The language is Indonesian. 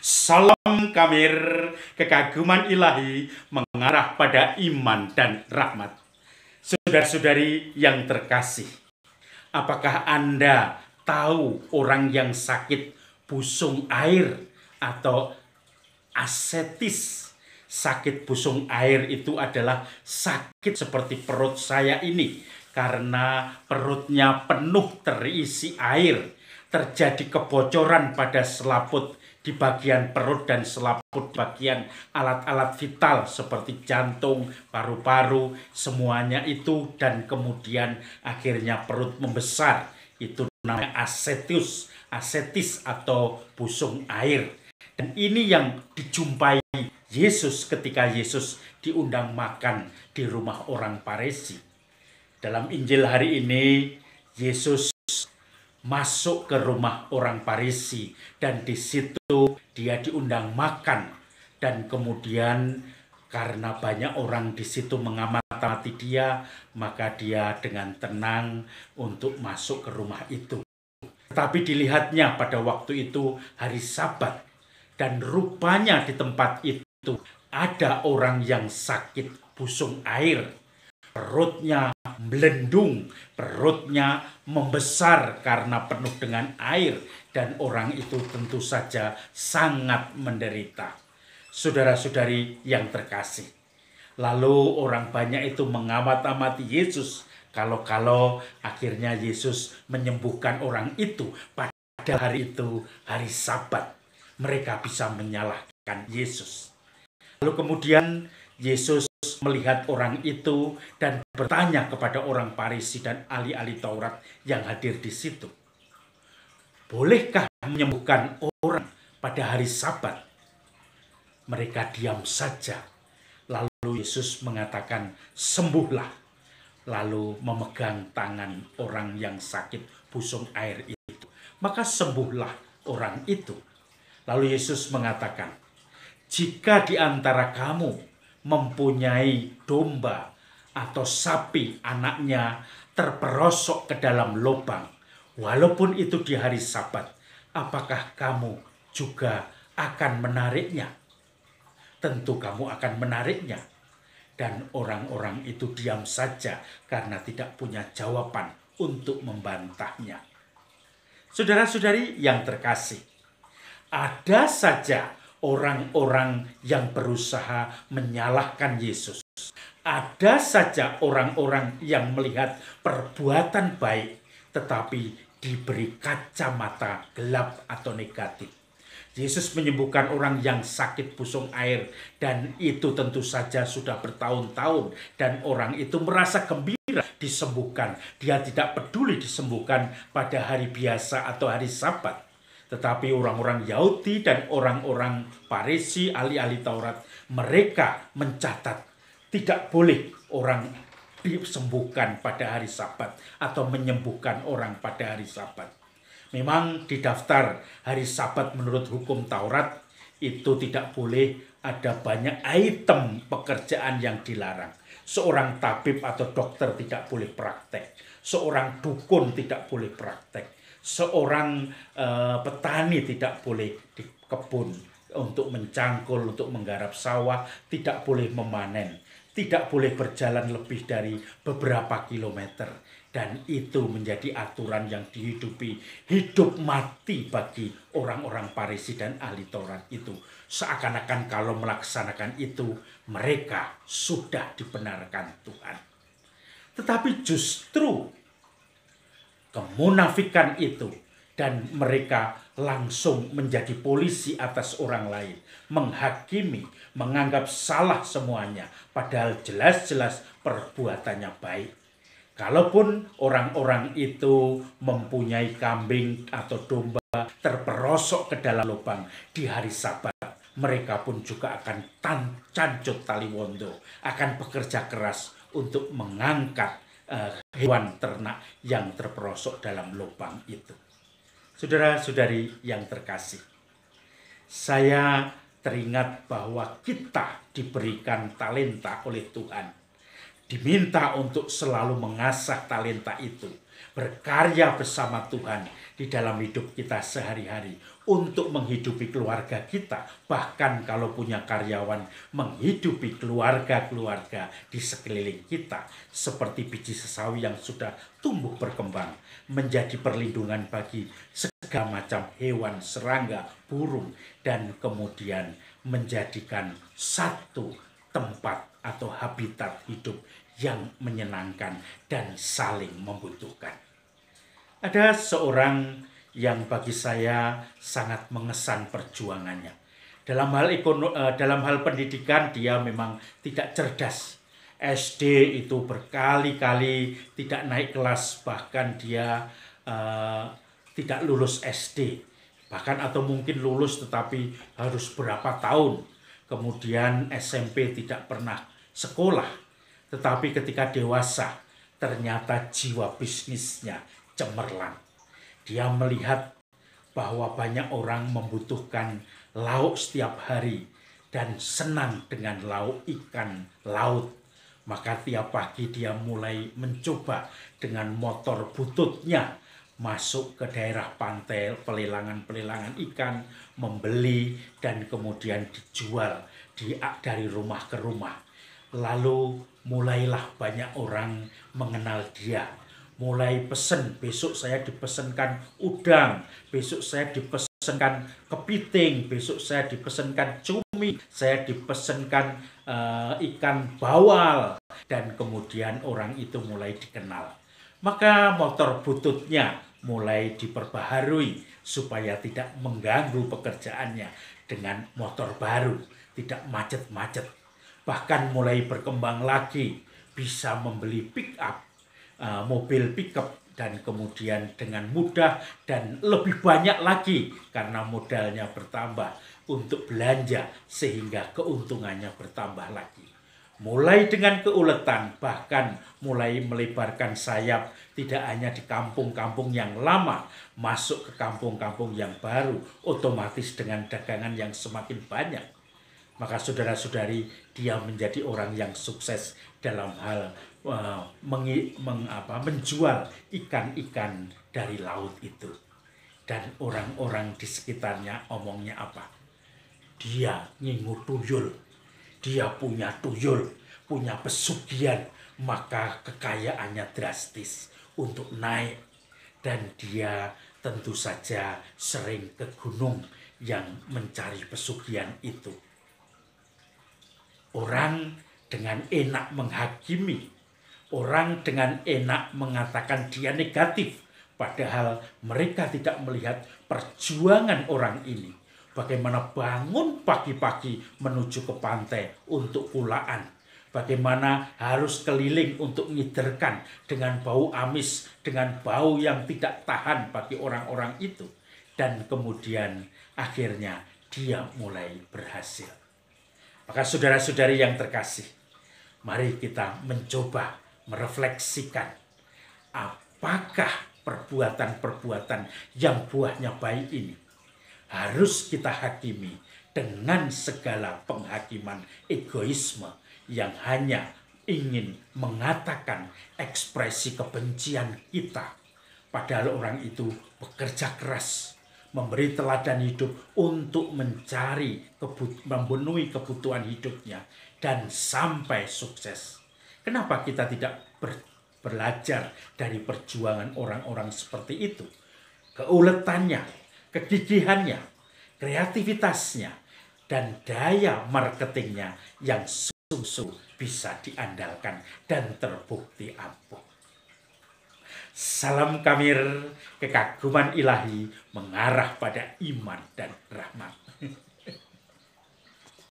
Salam Kamir, kekaguman ilahi mengarah pada iman dan rahmat. Saudara-saudari yang terkasih, apakah Anda tahu orang yang sakit busung air atau asetis? Sakit busung air itu adalah sakit seperti perut saya ini, karena perutnya penuh terisi air. Terjadi kebocoran pada selaput di bagian perut dan selaput bagian alat-alat vital seperti jantung, paru-paru, semuanya itu, dan kemudian akhirnya perut membesar. Itu namanya asetis atau busung air. Dan ini yang dijumpai Yesus ketika Yesus diundang makan di rumah orang Farisi. Dalam Injil hari ini, Yesus masuk ke rumah orang Farisi dan di situ dia diundang makan, dan kemudian karena banyak orang di situ mengamati dia, maka dia dengan tenang untuk masuk ke rumah itu. Tetapi dilihatnya pada waktu itu hari Sabat, dan rupanya di tempat itu ada orang yang sakit busung air. Perutnya melendung, perutnya membesar karena penuh dengan air, dan orang itu tentu saja sangat menderita. Saudara-saudari yang terkasih, lalu orang banyak itu mengamati Yesus. Kalau akhirnya Yesus menyembuhkan orang itu pada hari itu, hari Sabat, mereka bisa menyalahkan Yesus. Lalu kemudian Yesus melihat orang itu dan bertanya kepada orang Farisi dan ahli-ahli Taurat yang hadir di situ, bolehkah menyembuhkan orang pada hari Sabat? Mereka diam saja. Lalu Yesus mengatakan, sembuhlah. Lalu memegang tangan orang yang sakit busung air itu. Maka sembuhlah orang itu. Lalu Yesus mengatakan, jika di antara kamu mempunyai domba atau sapi, anaknya terperosok ke dalam lubang, walaupun itu di hari Sabat, apakah kamu juga akan menariknya? Tentu kamu akan menariknya. Dan orang-orang itu diam saja karena tidak punya jawaban untuk membantahnya. Saudara-saudari yang terkasih, ada saja orang-orang yang berusaha menyalahkan Yesus. Ada saja orang-orang yang melihat perbuatan baik tetapi diberi kacamata gelap atau negatif. Yesus menyembuhkan orang yang sakit busung air, dan itu tentu saja sudah bertahun-tahun, dan orang itu merasa gembira disembuhkan. Dia tidak peduli disembuhkan pada hari biasa atau hari Sabat. Tetapi orang-orang Yahudi dan orang-orang Farisi, ahli-ahli Taurat, mereka mencatat tidak boleh orang disembuhkan pada hari Sabat atau menyembuhkan orang pada hari Sabat. Memang di daftar hari Sabat menurut hukum Taurat itu tidak boleh ada banyak item pekerjaan yang dilarang. Seorang tabib atau dokter tidak boleh praktek. Seorang dukun tidak boleh praktek. Seorang petani tidak boleh di kebun untuk mencangkul, untuk menggarap sawah, tidak boleh memanen, tidak boleh berjalan lebih dari beberapa kilometer. Dan itu menjadi aturan yang dihidupi, hidup mati bagi orang-orang Farisi dan ahli Taurat itu. Seakan-akan kalau melaksanakan itu, mereka sudah dibenarkan Tuhan. Tetapi justru kemunafikan itu, dan mereka langsung menjadi polisi atas orang lain, menghakimi, menganggap salah semuanya, padahal jelas-jelas perbuatannya baik. Kalaupun orang-orang itu mempunyai kambing atau domba terperosok ke dalam lubang di hari Sabat, mereka pun juga akan cancut tali wondo, akan bekerja keras untuk mengangkat hewan ternak yang terperosok dalam lubang itu. Saudara-saudari yang terkasih, saya teringat bahwa kita diberikan talenta oleh Tuhan. Diminta untuk selalu mengasah talenta itu, berkarya bersama Tuhan di dalam hidup kita sehari-hari untuk menghidupi keluarga kita, bahkan kalau punya karyawan, menghidupi keluarga-keluarga di sekeliling kita, seperti biji sesawi yang sudah tumbuh berkembang, menjadi perlindungan bagi segala macam hewan, serangga, burung, dan kemudian menjadikan satu tempat atau habitat hidup yang menyenangkan dan saling membutuhkan. Ada seorang yang bagi saya sangat mengesan perjuangannya. Dalam hal pendidikan dia memang tidak cerdas. SD itu berkali-kali tidak naik kelas, bahkan dia tidak lulus SD. Bahkan atau mungkin lulus tetapi harus berapa tahun. Kemudian SMP tidak pernah sekolah. Tetapi ketika dewasa ternyata jiwa bisnisnya cemerlang. Dia melihat bahwa banyak orang membutuhkan lauk setiap hari dan senang dengan lauk ikan laut. Maka tiap pagi dia mulai mencoba dengan motor bututnya masuk ke daerah pantai, pelelangan-pelelangan ikan, membeli dan kemudian dijual dari rumah ke rumah. Lalu mulailah banyak orang mengenal dia. Mulai pesen, besok saya dipesenkan udang, besok saya dipesenkan kepiting, besok saya dipesenkan cumi, saya dipesenkan ikan bawal, dan kemudian orang itu mulai dikenal. Maka motor bututnya mulai diperbaharui supaya tidak mengganggu pekerjaannya dengan motor baru, tidak macet-macet. Bahkan mulai berkembang lagi, bisa membeli pick up, mobil pickup, dan kemudian dengan mudah dan lebih banyak lagi karena modalnya bertambah untuk belanja sehingga keuntungannya bertambah lagi. Mulai dengan keuletan, bahkan mulai melebarkan sayap tidak hanya di kampung-kampung yang lama, masuk ke kampung-kampung yang baru, otomatis dengan dagangan yang semakin banyak. Maka saudara-saudari, dia menjadi orang yang sukses dalam hal menjual ikan-ikan dari laut itu. Dan orang-orang di sekitarnya omongnya apa? Dia ngingu tuyul, dia punya tuyul, punya pesugihan, maka kekayaannya drastis untuk naik. Dan dia tentu saja sering ke gunung yang mencari pesugihan itu. Orang dengan enak menghakimi, orang dengan enak mengatakan dia negatif, padahal mereka tidak melihat perjuangan orang ini. Bagaimana bangun pagi-pagi menuju ke pantai untuk kulaan. Bagaimana harus keliling untuk ngiderkan dengan bau amis, dengan bau yang tidak tahan bagi orang-orang itu. Dan kemudian akhirnya dia mulai berhasil. Maka saudara-saudari yang terkasih, mari kita mencoba merefleksikan apakah perbuatan-perbuatan yang buahnya baik ini harus kita hakimi dengan segala penghakiman egoisme yang hanya ingin mengatakan ekspresi kebencian kita. Padahal orang itu bekerja keras, memberi teladan hidup untuk memenuhi kebutuhan hidupnya dan sampai sukses. Kenapa kita tidak belajar dari perjuangan orang-orang seperti itu? Keuletannya, kegigihannya, kreativitasnya, dan daya marketingnya yang sungguh bisa diandalkan dan terbukti ampuh. Salam Kamir, kekaguman ilahi mengarah pada iman dan rahmat.